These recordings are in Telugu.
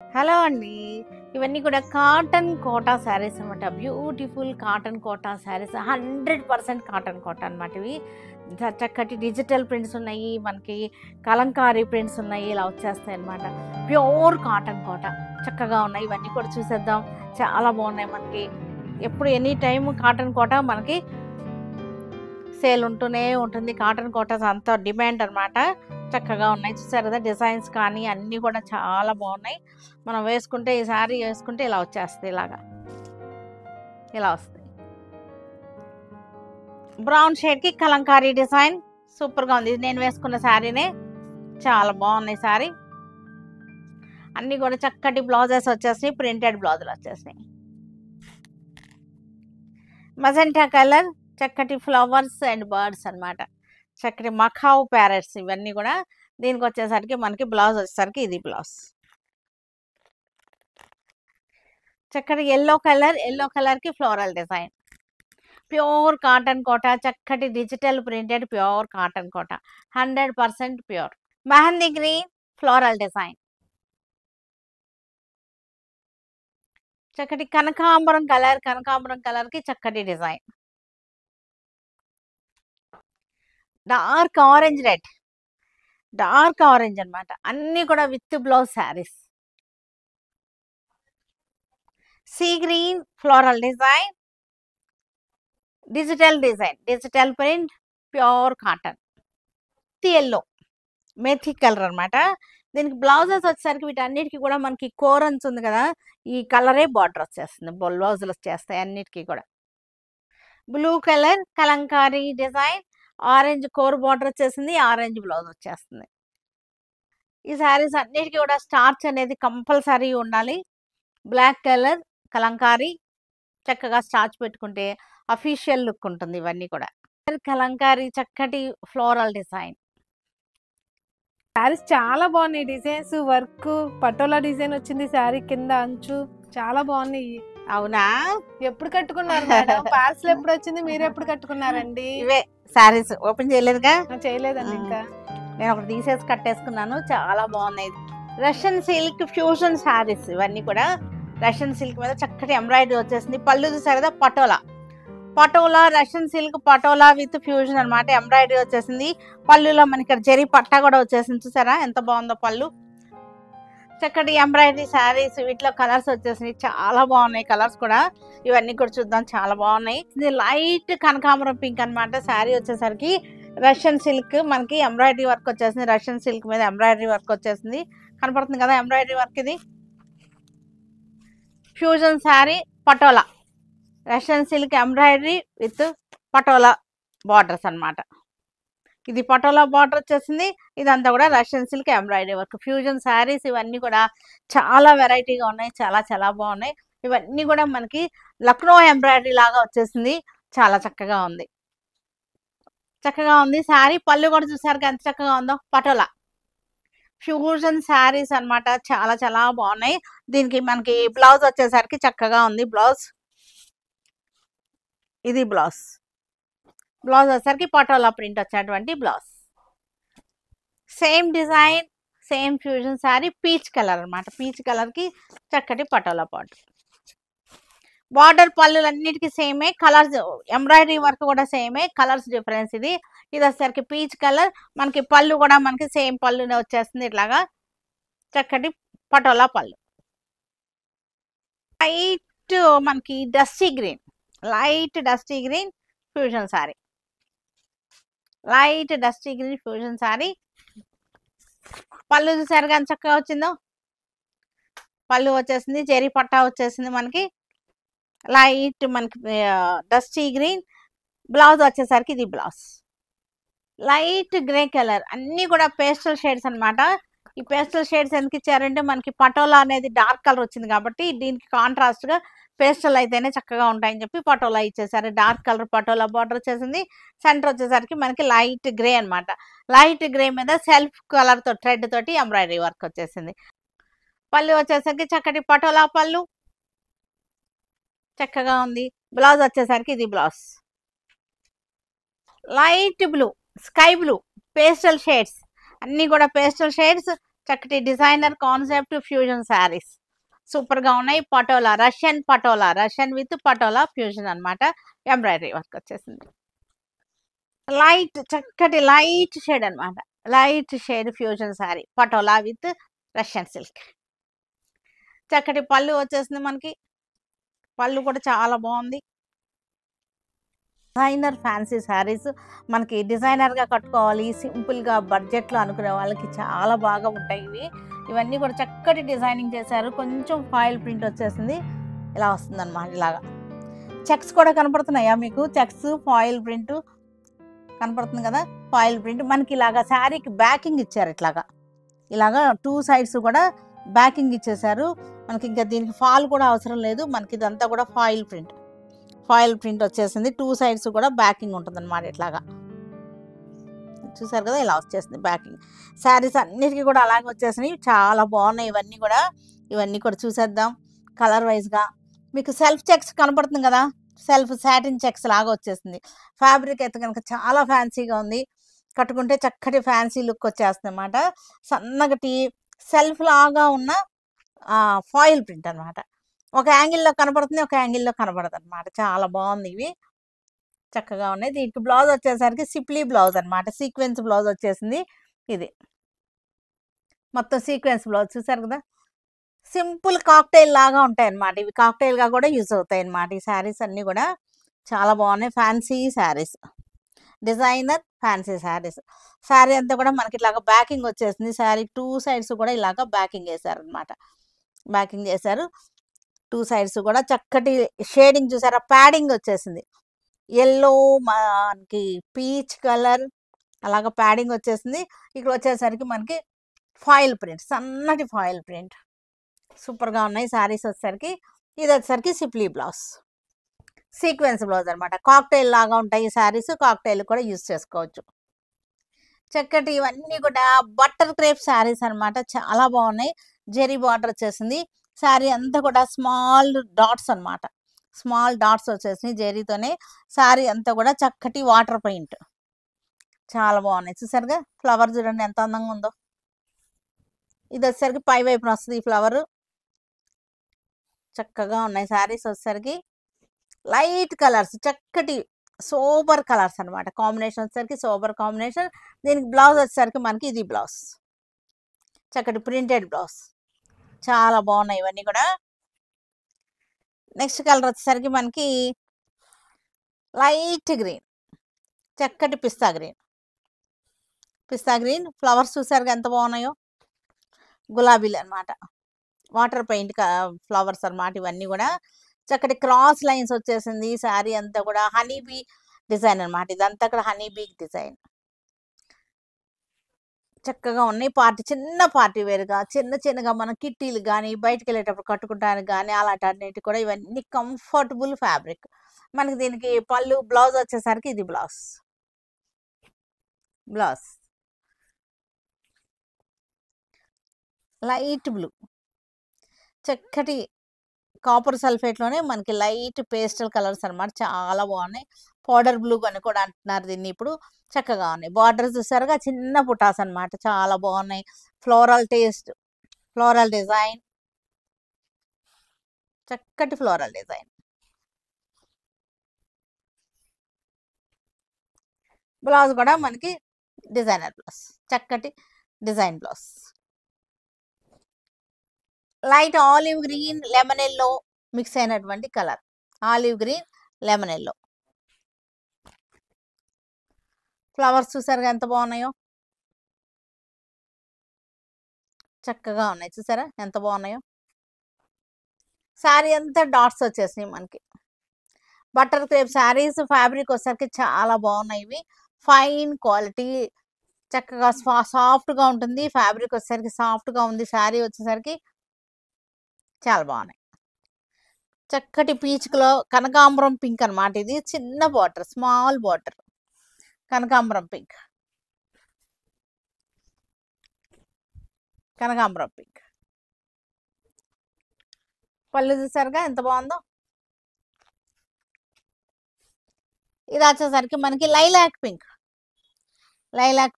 హలో అండి. ఇవన్నీ కూడా కాటన్ కోటా శారీస్ అనమాట. Beautiful cotton Kota saris 100% cotton Kota అనమాట. ఇవి చక్కటి డిజిటల్ ప్రింట్స్ ఉన్నాయి, మనకి కలంకారీ ప్రింట్స్ ఉన్నాయి, ఇలా వచ్చేస్తాయి అనమాట. ప్యూర్ కాటన్ కోటా చక్కగా ఉన్నాయి. ఇవన్నీ కూడా చూసేద్దాం. చాలా బాగున్నాయి. మనకి ఎప్పుడు ఎనీ టైం కాటన్ కోటా మనకి సేల్ ఉంటూనే ఉంటుంది. కాటన్ కోటాస్ అంత డిమాండ్ అనమాట. చక్కగా ఉన్నాయి. చూసారు కదా, డిజైన్స్ కానీ అన్నీ కూడా చాలా బాగున్నాయి. మనం వేసుకుంటే ఈ శారీ వేసుకుంటే ఇలా వచ్చేస్తుంది. ఇలా వస్తాయి. బ్రౌన్ షేడ్కి కలంకారీ డిజైన్ సూపర్గా ఉంది. ఇది నేను వేసుకున్న శారీనే. చాలా బాగున్నాయి శారీ. అన్నీ కూడా చక్కటి బ్లౌజెస్ వచ్చేసినాయి, ప్రింటెడ్ బ్లౌజులు వచ్చేసినాయి. మజెంటా కలర్, చక్కటి ఫ్లవర్స్ అండ్ బర్డ్స్ అనమాట. చక్కటి మఖావు ప్యారెట్స్ ఇవన్నీ కూడా. దీనికి వచ్చేసరికి మనకి బ్లౌజ్ వచ్చేసరికి ఇది బ్లౌజ్. చక్కటి ఎల్లో కలర్కి floral design. Pure cotton Kota, చక్కటి digital printed pure cotton Kota, 100% pure. Mehndi green floral design. చక్కటి కనకాంబరం కలర్కి చక్కటి డిజైన్. డార్క్ ఆరెంజ్ అనమాట. అన్నీ కూడా with blouse sarees. Sea green floral design, digital print pure cotton. Yellow methi colour అనమాట. దీనికి బ్లౌజెస్ వచ్చేసరికి వీటన్నిటికీ కూడా మనకి కోరన్స్ ఉంది కదా, ఈ కలరే బార్డర్ వచ్చేస్తుంది. బ్లౌజులు వచ్చేస్తాయి అన్నిటికీ కూడా. Blue colour Kalamkari design, orange core border వచ్చేసింది, ఆరెంజ్ బ్లౌజ్ వచ్చేస్తుంది. ఈ శారీస్ అన్నిటికీ కూడా స్టార్చ్ అనేది కంపల్సరీ ఉండాలి. బ్లాక్ కలర్ కలంకారీ, చక్కగా స్టార్చ్ పెట్టుకుంటే అఫీషియల్ లుక్ ఉంటుంది. ఇవన్నీ కూడా కలంకారీ, చక్కటి ఫ్లోరల్ డిజైన్. శారీస్ చాలా బాగున్నాయి. డిజైన్స్, వర్క్, పటోలా డిజైన్ వచ్చింది శారీ కింద అంచు, చాలా బాగున్నాయి. అవునా, ఎప్పుడు కట్టుకున్నారు మేడం? పార్సల్ ఎప్పుడు వచ్చింది? మీరు ఎప్పుడు కట్టుకున్నారండి? ఇవే శారీస్ ఓపెన్ చేయలేదుగా. చేయలేదండి ఇంకా. నేను ఒకటి తీసేసి కట్టేసుకున్నాను. చాలా బాగున్నాయి. రష్యన్ సిల్క్ ఫ్యూజన్ శారీస్ ఇవన్నీ కూడా. రష్యన్ సిల్క్ మీద చక్కటి ఎంబ్రాయిడరీ వచ్చేసింది. పళ్ళు చూసారు కదా, patola Russian silk patola with fusion అనమాట. ఎంబ్రాయిడరీ వచ్చేసింది. పళ్ళులో మనకి ఇక్కడ జరీ పట్టా కూడా వచ్చేసింది. చూసారా ఎంత బాగుందో పళ్ళు. చక్కటి ఎంబ్రాయిడరీ శారీస్, వీటిలో కలర్స్ వచ్చేసినాయి. చాలా బాగున్నాయి కలర్స్ కూడా. ఇవన్నీ కూడా చూద్దాం, చాలా బాగున్నాయి. ఇది లైట్ కనకాంబరం పింక్ అనమాట. శారీ వచ్చేసరికి రష్యన్ సిల్క్ మనకి ఎంబ్రాయిడరీ వర్క్ వచ్చేసింది. రష్యన్ సిల్క్ మీద ఎంబ్రాయిడరీ వర్క్ వచ్చేసింది. కనపడుతుంది కదా ఎంబ్రాయిడరీ వర్క్. ఇది fusion sari, patola Russian silk embroidery with patola borders అనమాట. ఇది పటోలా బార్డర్ వచ్చేసింది. ఇదంతా కూడా Russian silk embroidery work. Fusion saris ఇవన్నీ కూడా చాలా వెరైటీగా ఉన్నాయి. చాలా చాలా బాగున్నాయి. ఇవన్నీ కూడా మనకి లక్నో ఎంబ్రాయిడరీ లాగా వచ్చేసింది. చాలా చక్కగా ఉంది శారీ. పళ్ళు కూడా చూసారు ఎంత చక్కగా ఉందో. పటోలా ఫ్యూజన్ శారీస్ అనమాట. చాలా చాలా బాగున్నాయి. దీనికి మనకి బ్లౌజ్ వచ్చేసరికి చక్కగా ఉంది. ఇది బ్లౌజ్ వచ్చేసరికి పటోలా ప్రింట్ వచ్చేటువంటి blouse. Same design, same fusion sari. Peach colour అనమాట. పీచ్ కలర్కి చక్కటి పటోలా బార్డర్. పళ్ళులన్నిటికీ సేమే. కలర్స్ ఎంబ్రాయిడరీ వర్క్ కూడా సేమే, కలర్స్ డిఫరెన్స్. ఇది వచ్చేసరికి పీచ్ కలర్. మనకి పళ్ళు కూడా మనకి సేమ్ పళ్ళునే వచ్చేస్తుంది. ఇట్లాగా చక్కటి పటోలా పళ్ళు. లైట్ మనకి డస్టీ గ్రీన్ ఫ్యూజన్ శారీ. పళ్ళు చూసారుగా ఎంత చక్కగా వచ్చిందో. పళ్ళు వచ్చేసింది, జరీ పట్టా వచ్చేసింది మనకి. లైట్ మనకి డస్టీ గ్రీన్. బ్లౌజ్ వచ్చేసరికి ఇది బ్లౌజ్. Light grey colour. అన్నీ కూడా పేస్టల్ షేడ్స్ అనమాట. ఈ పేస్టల్ షేడ్స్ ఎందుకు ఇచ్చారంటే మనకి పటోలా అనేది డార్క్ కలర్ వచ్చింది కాబట్టి దీనికి కాంట్రాస్ట్గా పేస్టల్ అయితేనే చక్కగా ఉంటాయని చెప్పి పటోలా ఇచ్చేసారు. డార్క్ కలర్ పటోలా బార్డర్ వచ్చేసింది. సెంటర్ వచ్చేసరికి మనకి లైట్ గ్రే అనమాట. లైట్ గ్రే మీద సెల్ఫ్ కలర్తో థ్రెడ్ తోటి ఎంబ్రాయిడరీ వర్క్ వచ్చేసింది. పళ్ళు వచ్చేసరికి చక్కటి పటోలా పళ్ళు, చక్కగా ఉంది. బ్లౌజ్ వచ్చేసరికి ఇది blouse. Light blue, sky blue, pastel shades. అన్నీ కూడా పేస్టల్ షేడ్స్. చక్కటి designer concept fusion saris super గా ఉన్నాయి. Patola Russian with patola fusion అన్నమాట. ఎంబ్రాయిడరీ వర్క్ వచ్చేసింది. చక్కటి లైట్ షేడ్ అన్నమాట. Light shade fusion sari patola with Russian silk. చక్కటి పళ్ళు వచ్చేసింది మనకి. పళ్ళు కూడా చాలా బాగుంది. డిజైనర్ ఫ్యాన్సీ శారీస్ మనకి డిజైనర్గా కట్టుకోవాలి, సింపుల్గా బడ్జెట్లో అనుకునే వాళ్ళకి చాలా బాగా ఉంటాయి ఇవి. ఇవన్నీ కూడా చక్కటి డిజైనింగ్ చేశారు. కొంచెం ఫాయిల్ ప్రింట్ వచ్చేసింది. ఇలా వస్తుంది అన్నమాట. ఇలాగా చెక్స్ కూడా కనపడుతున్నాయా మీకు? చెక్స్ ఫాయిల్ ప్రింట్ కనపడుతుంది కదా. ఫాయిల్ ప్రింట్ మనకి ఇలాగా శారీకి బ్యాకింగ్ ఇచ్చారు. ఇలాగా 2 సైడ్స్ కూడా బ్యాకింగ్ ఇచ్చేసారు మనకి. ఇంకా దీనికి ఫాల్ కూడా అవసరం లేదు మనకి. ఇదంతా కూడా ఫాయిల్ ప్రింట్ వచ్చేసింది. 2 సైడ్స్ కూడా బ్యాకింగ్ ఉంటుంది అన్నమాట. ఇట్లాగా చూసారు కదా, ఇలా వచ్చేసింది బ్యాకింగ్. శారీస్ అన్నిటికీ కూడా అలాగే వచ్చేసినాయి. చాలా బాగున్నాయి ఇవన్నీ కూడా చూసేద్దాం కలర్ వైజ్గా. మీకు సెల్ఫ్ చెక్స్ కనపడుతుంది కదా, సెల్ఫ్ సాటిన్ చెక్స్ లాగా వచ్చేసింది. ఫ్యాబ్రిక్ అయితే కనుక చాలా ఫ్యాన్సీగా ఉంది. కట్టుకుంటే చక్కటి ఫ్యాన్సీ లుక్ వచ్చేస్తుంది అన్నమాట. సన్నగటి సెల్ఫ్ లాగా ఉన్న ఫాయిల్ ప్రింట్ అన్నమాట. ఒక యాంగిల్లో కనపడుతుంది, ఒక యాంగిల్లో కనపడదు అన్నమాట. చాలా బాగుంది. ఇవి చక్కగా ఉన్నాయి. దీనికి బ్లౌజ్ వచ్చేసరికి సిప్లీ బ్లౌజ్ అన్నమాట. సీక్వెన్స్ బ్లౌజ్ వచ్చేసింది. ఇది మొత్తం సీక్వెన్స్ బ్లౌజ్ చూసారు కదా. సింపుల్ కాక్టైల్ లాగా ఉంటాయి అన్నమాట. ఇవి కాక్టైల్గా కూడా యూజ్ అవుతాయి అన్నమాట. ఈ శారీస్ అన్నీ కూడా చాలా బాగున్నాయి. Fancy saris, designer fancy saris. Sari అంతా కూడా మనకి ఇలాగ బ్యాకింగ్ వచ్చేసింది. శారీ 2 సైడ్స్ కూడా ఇలాగ బ్యాకింగ్ వేశారు అనమాట. బ్యాకింగ్ చేశారు 2 సైడ్స్ కూడా. చక్కటి షేడింగ్ చూసారా, ప్యాడింగ్ వచ్చేసింది. ఎల్లో మనకి పీచ్ కలర్ అలాగ ప్యాడింగ్ వచ్చేసింది. ఇక్కడ వచ్చేసరికి మనకి ఫాయిల్ ప్రింట్, సన్నటి ఫాయిల్ ప్రింట్ సూపర్గా ఉన్నాయి శారీస్ వచ్చేసరికి. ఇది వచ్చేసరికి సిప్లీ బ్లౌజ్, సీక్వెన్స్ బ్లౌజ్ అనమాట. కాక్టైల్ లాగా ఉంటాయి ఈ శారీస్. కాక్టైల్ కూడా యూజ్ చేసుకోవచ్చు. చక్కటి ఇవన్నీ కూడా బట్టర్ క్రేప్ శారీస్ అనమాట. చాలా బాగున్నాయి. జెరీ బార్డర్ వచ్చేసింది. శారీ అంతా కూడా స్మాల్ డాట్స్ అనమాట. స్మాల్ డాట్స్ వచ్చేసినాయి జెరీతోనే. శారీ అంతా కూడా చక్కటి వాటర్ పెయింట్ చాలా బాగున్నాయి. చూసారుగా ఫ్లవర్ చూడండి ఎంత అందంగా ఉందో. ఇది వచ్చేసరికి పై వైపున వస్తుంది ఈ ఫ్లవర్. చక్కగా ఉన్నాయి శారీస్ వచ్చేసరికి. లైట్ కలర్స్, చక్కటి సోబర్ కలర్స్ అనమాట. కాంబినేషన్ వచ్చేసరికి సోబర్ కాంబినేషన్. దీనికి బ్లౌజ్ వచ్చేసరికి మనకి ఇది బ్లౌజ్, చక్కటి ప్రింటెడ్ బ్లౌజ్. చాలా బాగున్నాయి ఇవన్నీ కూడా. నెక్స్ట్ కలర్ వచ్చేసరికి మనకి లైట్ గ్రీన్, చక్కటి పిస్తా గ్రీన్. ఫ్లవర్స్ చూసారుగా ఎంత బాగున్నాయో, గులాబీలు అనమాట. వాటర్ పెయింట్ ఫ్లవర్స్ అనమాట ఇవన్నీ కూడా. చక్కటి క్రాస్ లైన్స్ వచ్చేసింది. శారీ అంతా కూడా హనీబీ డిజైన్ అనమాట. ఇదంతా కూడా హనీబీ డిజైన్. చక్కగా ఉన్నాయి. చిన్న పార్టీ వేరుగా, చిన్నగా మన కిట్టీలు కానీ బయటకు వెళ్ళేటప్పుడు కట్టుకుంటానికి కానీ అలాంటి కూడా ఇవన్నీ కంఫర్టబుల్ ఫ్యాబ్రిక్. మనకి దీనికి పళ్ళు, బ్లౌజ్ వచ్చేసరికి ఇది బ్లౌజ్ లైట్ బ్లూ, చక్కటి కాపర్ సల్ఫేట్లోనే మనకి లైట్ పేస్టల్ కలర్స్ అనమాట. చాలా బాగున్నాయి. పౌడర్ బ్లూ అని కూడా అంటున్నారు దీన్ని ఇప్పుడు. చక్కగా ఉన్నాయి. బార్డర్స్ చూసారుగా, చిన్న పుటాస్ అనమాట. చాలా బాగున్నాయి. ఫ్లోరల్ టేస్ట్, ఫ్లోరల్ డిజైన్, చక్కటి ఫ్లోరల్ డిజైన్. బ్లౌజ్ కూడా మనకి డిజైనర్ బ్లౌజ్, చక్కటి design blouse. Light olive green lemon yellow mix అయినటువంటి colour. Olive green lemon yellow. Flowers చూసారుగా ఎంత బాగున్నాయో, చక్కగా ఉన్నాయి. చూసారా ఎంత బాగున్నాయో. శారీ అంతా డాట్స్ వచ్చేసినాయి మనకి. Butter crepe saris. ఫ్యాబ్రిక్ వచ్చేసరికి చాలా బాగున్నాయి ఇవి. ఫైన్ క్వాలిటీ, చక్కగా సాఫ్ట్గా ఉంటుంది. ఫ్యాబ్రిక్ వచ్చేసరికి సాఫ్ట్గా ఉంది. శారీ వచ్చేసరికి చాలా బాగున్నాయి. చక్కటి పీచ్లో కనకాంబరం పింక్ అనమాట. ఇది చిన్న బార్డర్, స్మాల్ బార్డర్, కనకాంబరం పింక్. పళ్ళు చూసారుగా ఎంత బాగుందో. ఇది వచ్చేసరికి మనకి లైలాక్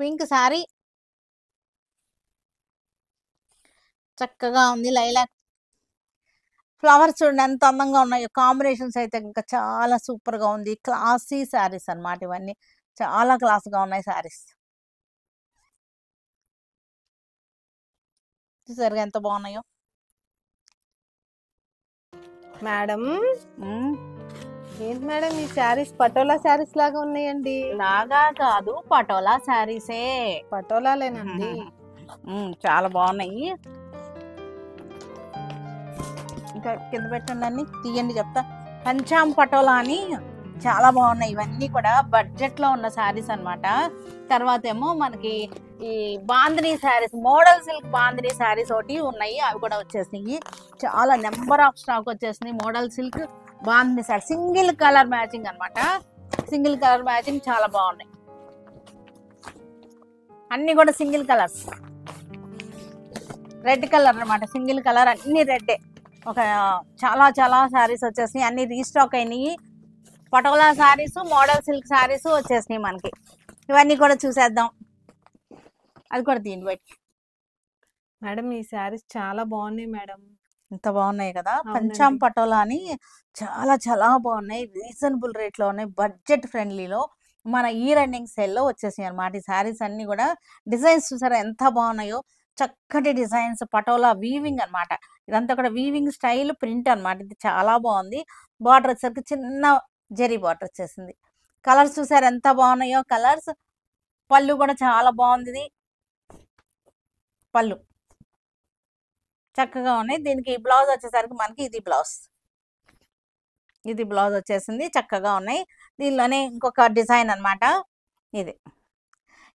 పింక్ శారీ. చక్కగా ఉంది. లైలాక్ ఫ్లవర్స్ చూడండి ఎంత అందంగా ఉన్నాయో. కాంబినేషన్స్ అయితే ఇంకా చాలా సూపర్‌గా ఉంది. క్లాసీ శారీస్ అన్నమాట ఇవన్నీ. చాలా క్లాస్‌గా ఉన్నాయి శారీస్. చూసారుగా ఎంత బాగున్నాయో. మేడం హ్మ్. ఏంటి మేడం ఈ శారీస్ పటోలా శారీస్ లాగా ఉన్నాయండి. లాగా కాదు, పటోలా శారీసే. పటోలాలేనండి. చాలా బాగున్నాయి. ఇంకా కింద పెట్టండి, అన్ని తీయండి చెప్తా. పంచాం పటోలా అని చాలా బాగున్నాయి. ఇవన్నీ కూడా బడ్జెట్ లో ఉన్న శారీస్ అన్నమాట. తర్వాత ఏమో మనకి ఈ బాందినీ శారీస్, మోడల్ సిల్క్ బాందినీ శారీస్ ఒకటి ఉన్నాయి, అవి కూడా వచ్చేసినాయి. చాలా నెంబర్ ఆఫ్ స్టాక్ వచ్చేసింది. Model silk bandhani sari single colour matching అన్నమాట. సింగిల్ కలర్ మ్యాచింగ్ చాలా బాగున్నాయి. అన్ని కూడా సింగిల్ కలర్స్. రెడ్ కలర్ అన్నమాట, సింగిల్ కలర్, అన్ని రెడ్డే. ఒక చాలా చాలా శారీస్ వచ్చేసినాయి, అన్ని రీస్టాక్ అయినాయి. పటోలా శారీస్, మోడల్ సిల్క్ శారీస్ వచ్చేసినాయి మనకి. ఇవన్నీ కూడా చూసేద్దాం. అది కూడా దీన్ని బట్టి మేడం ఈ శారీస్ చాలా బాగున్నాయి మేడం. ఇంత బాగున్నాయి కదా. అవునండి. పంచాం పటోలా అని చాలా చాలా బాగున్నాయి. రీజనబుల్ రేట్లో ఉన్నాయి, బడ్జెట్ ఫ్రెండ్లీలో. మన ఈ రన్నింగ్ సేల్లో వచ్చేసాయి అనమాట ఈ శారీస్ అన్ని కూడా. డిజైన్స్ చూసారా ఎంత బాగున్నాయో. చక్కటి డిజైన్స్, పటోలా వీవింగ్ అన్నమాట. ఇదంతా కూడా వీవింగ్ స్టైల్ ప్రింట్ అన్నమాట. ఇది చాలా బాగుంది. బార్డర్ వచ్చేసరికి చిన్న జరీ బార్డర్ వచ్చేసింది. కలర్స్ చూసారు ఎంత బాగున్నాయో కలర్స్. పళ్ళు కూడా చాలా బాగుంది. ఇది పళ్ళు చక్కగా ఉన్నాయి. దీనికి బ్లౌజ్ వచ్చేసరికి మనకి ఇది బ్లౌజ్. ఇది బ్లౌజ్ వచ్చేసింది. చక్కగా ఉన్నాయి. దీనిలోనే ఇంకొక డిజైన్ అన్నమాట ఇది.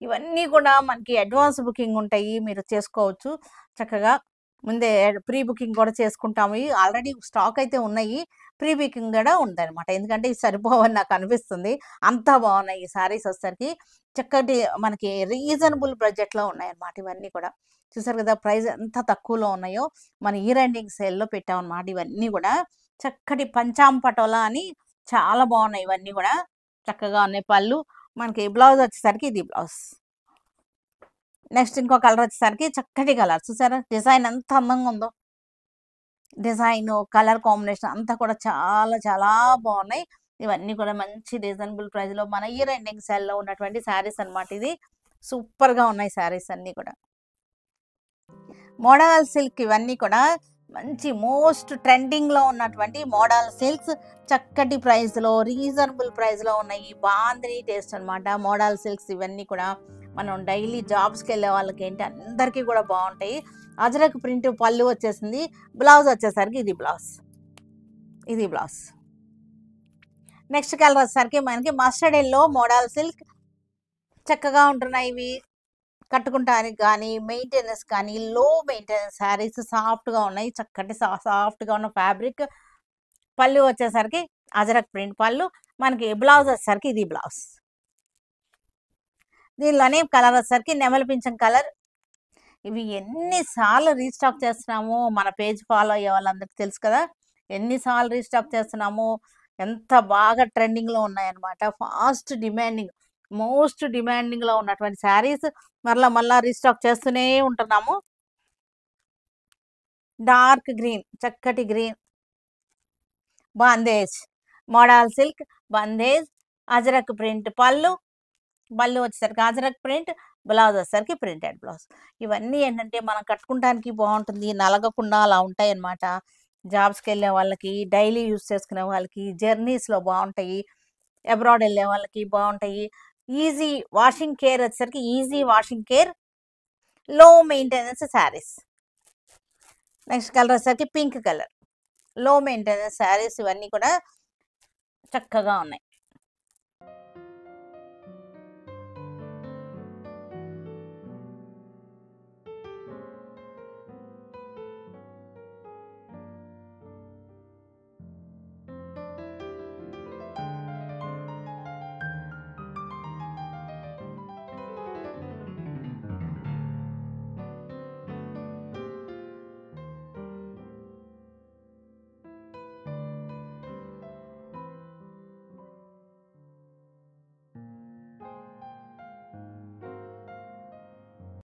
ఇవన్నీ కూడా మనకి అడ్వాన్స్ బుకింగ్ ఉంటాయి, మీరు చేసుకోవచ్చు చక్కగా. ముందే ప్రీ బుకింగ్ కూడా చేసుకుంటాము. ఇవి ఆల్రెడీ స్టాక్ అయితే ఉన్నాయి, ప్రీ బుకింగ్ కూడా ఉందన్నమాట. ఎందుకంటే ఇది సరిపోవని నాకు అనిపిస్తుంది, అంత బాగున్నాయి ఈ శారీస్ వచ్చేసరికి. చక్కటి మనకి రీజనబుల్ బడ్జెట్లో ఉన్నాయి అన్నమాట ఇవన్నీ కూడా. చూసారు కదా ప్రైస్ ఎంత తక్కువలో ఉన్నాయో. మన ఇయర్ ఎండింగ్ సేల్లో పెట్టామన్నమాట ఇవన్నీ కూడా. చక్కటి పంచాం పటోలా అని చాలా బాగున్నాయి ఇవన్నీ కూడా. చక్కగా ఉన్నాయి. పళ్ళు మనకి బ్లౌజ్ వచ్చేసరికి ఇది బ్లౌజ్. నెక్స్ట్ ఇంకో కలర్ వచ్చేసరికి చక్కటి కలర్. చూసారా డిజైన్ ఎంత అందంగా ఉందో. డిజైన్, కలర్ కాంబినేషన్ అంతా కూడా చాలా చాలా బాగున్నాయి. ఇవన్నీ కూడా మంచి రీజనబుల్ ప్రైస్లో మన ఇయర్ ఎండింగ్ సేల్లో ఉన్నటువంటి శారీస్ అన్నమాట. ఇది సూపర్గా ఉన్నాయి శారీస్ అన్నీ కూడా. మోడల్ సిల్క్ ఇవన్నీ కూడా మంచి మోస్ట్ ట్రెండింగ్లో ఉన్నటువంటి మోడల్ సిల్క్స్. చక్కటి ప్రైస్లో, రీజనబుల్ ప్రైస్లో ఉన్నాయి. బాందినీ టేస్ట్ అన్నమాట మోడల్ సిల్క్స్ ఇవన్నీ కూడా. మనం డైలీ జాబ్స్కి వెళ్ళే వాళ్ళకి ఏంటి అందరికీ కూడా బాగుంటాయి. అజరక్ ప్రింట్ పళ్ళు వచ్చేసింది. బ్లౌజ్ వచ్చేసరికి ఇది బ్లౌజ్. ఇది బ్లౌజ్. నెక్స్ట్ కలర్ వచ్చేసరికి మనకి మస్టర్డ్ ఎల్లో మోడల్ సిల్క్. చక్కగా ఉంటున్నాయి ఇవి కట్టుకుంటానికి కానీ, మెయింటెనెన్స్ కానీ. లో మెయింటెనెన్స్ శారీస్, సాఫ్ట్గా ఉన్నాయి. చక్కటి సాఫ్ట్గా ఉన్న ఫ్యాబ్రిక్. పళ్ళు వచ్చేసరికి అజరక్ ప్రింట్ పళ్ళు. మనకి బ్లౌజ్ వచ్చేసరికి ఇది బ్లౌజ్. దీనిలోనే కలర్ వచ్చేసరికి నెమలి పింఛం కలర్. ఇవి ఎన్నిసార్లు రీస్టాక్ చేస్తున్నామో మన పేజ్ ఫాలో అయ్యే వాళ్ళందరికీ తెలుసు కదా. ఎన్నిసార్లు రీస్టాక్ చేస్తున్నామో, ఎంత బాగా ట్రెండింగ్లో ఉన్నాయన్నమాట. ఫాస్ట్ డిమాండింగ్, మోస్ట్ డిమాండింగ్లో ఉన్నటువంటి శారీస్ మళ్ళా రీస్టాక్ చేస్తూనే ఉంటున్నాము. డార్క్ గ్రీన్, చక్కటి green, bandhej model silk, bandhej ajrakh print పళ్ళు. పళ్ళు వచ్చేసరికి అజరక్ ప్రింట్, బ్లౌజ్ వచ్చేసరికి ప్రింటెడ్ బ్లౌజ్. ఇవన్నీ ఏంటంటే మనం కట్టుకుంటానికి బాగుంటుంది, నలగకుండా అలా ఉంటాయి అన్నమాట. జాబ్స్కి వెళ్ళే వాళ్ళకి, డైలీ యూస్ చేసుకునే వాళ్ళకి, జర్నీస్లో బాగుంటాయి, అబ్రాడ్ వెళ్ళే వాళ్ళకి బాగుంటాయి. ఈజీ వాషింగ్ కేర్ వచ్చేసరికి ఈజీ వాషింగ్ కేర్, లో మెయింటెనెన్స్ శారీస్. నెక్స్ట్ కలర్ వచ్చేసరికి పింక్ కలర్, లో మెయింటెనెన్స్ శారీస్. ఇవన్నీ కూడా చక్కగా ఉన్నాయి.